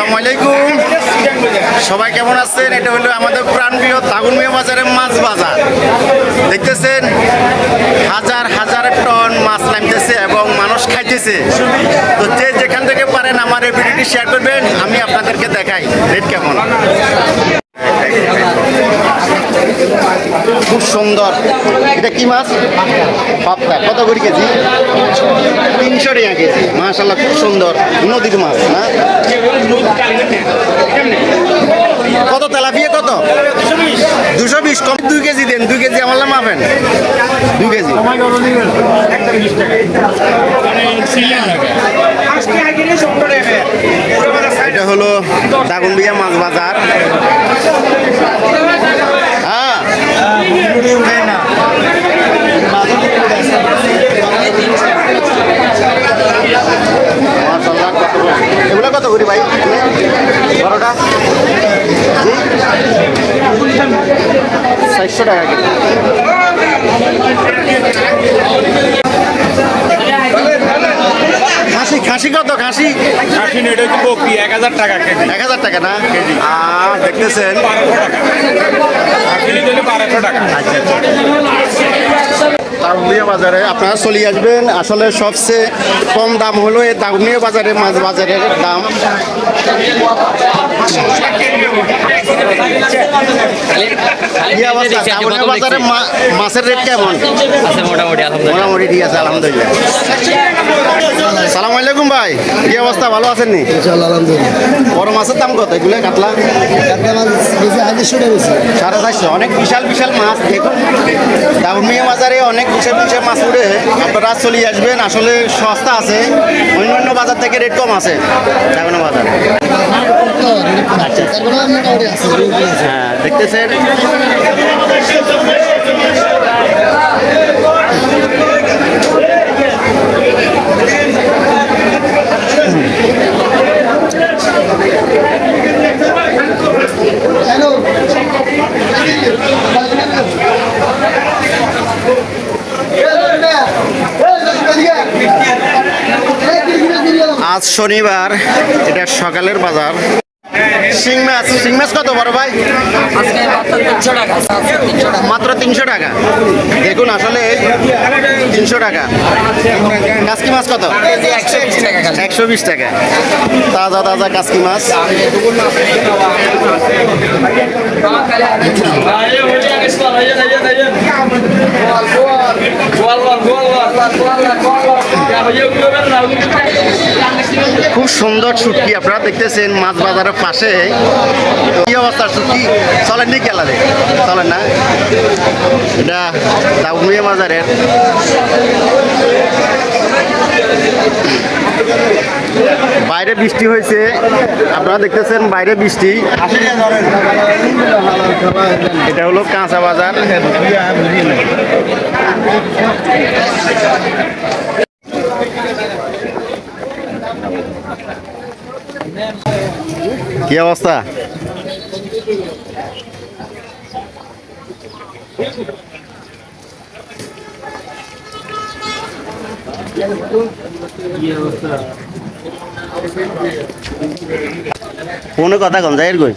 আসসালামু আলাইকুম, সবাই কেমন আছেন? এটা হলো আমাদের প্রাণপ্রিয় দাগনভূঞা বাজারের মাছ বাজার। দেখতেছেন হাজার হাজার টন মাছ নামতেছে এবং মানুষ খাইতেছে। তো যে যেখান থেকে পারেন আমার এই ভিডিওটি শেয়ার করবেন, আমি আপনাদেরকে দেখাই রেট কেমন। খুব সুন্দর। এটা কি মাছ? পাবদা। কত করে কেজি? 300 টাকা কেজি। মাশাআল্লাহ, খুব সুন্দর নদীর মাছ না? কত তেলাপিয়া? কত? 220। কম 2 কেজি দেন। 2 কেজি আমার মাপেন। 2 কেজি। এটা হলো দাগনভূঞা মাছ বাজার। হ্যাঁ, এগুলো কত করি ভাই? 12টা 400 টাকা কেজি। খাসি খাসি কত? খাসি খাসি নেট হচ্ছে বকরি 1000 টাকা কেজি। 1000 টাকা না? দেখতেছেন খাসি নিতে হলে 1200 টাকা। আচ্ছা আচ্ছা। দাগনভূঞা বাজারে আপনারা চলে আসবেন। আসলে সবচেয়ে কম দাম হলো এই দাগনভূঞা বাজারে মাছ বাজারের দাম। কি অবস্থা দাগনভূঞা বাজারে মাছের রেট কেমন? মোটামুটি ঠিক আছে, আলহামদুলিল্লাহ। সালাম আলাইকুম ভাই, কি অবস্থা? ভালো আছেন নি? বড় মাছের দাম কত? এগুলো কাতলা 450। অনেক বিশাল বিশাল মাছ। দেখুন দাগনভূঞা বাজারে অনেক বিশাল বিশাল মাছ উঠে। আপনারা চলে আসবেন, আসলে সস্তা আছে, অন্যান্য বাজার থেকে রেট কম আছে দাগনভূঞা বাজার। হ্যাঁ, দেখতেছেন আজ শনিবার, এটা সকালের বাজার। শিং মাছ, শিং মাছ কত বড় ভাই? মাত্র 300 টাকা। দেখুন আসলে 300 টাকা। কাসকি মাছ কত? 120 টাকা। তাজা তাজা কাসকি মাছ। খুব সুন্দর শুটকি আপনারা দেখতেছেন মাছ বাজারের পাশে। কি অবস্থা শুটকি? চলেন নি গেলারে? চলেন না? এটা দাগনভূঞা বাজারের। বাইরে বৃষ্টি হয়েছে, আপনারা দেখতেছেন বাইরে বৃষ্টি। এটা হলো কাঁচা বাজার। কি অবস্থা? ফোনে কথা কন যায় কই?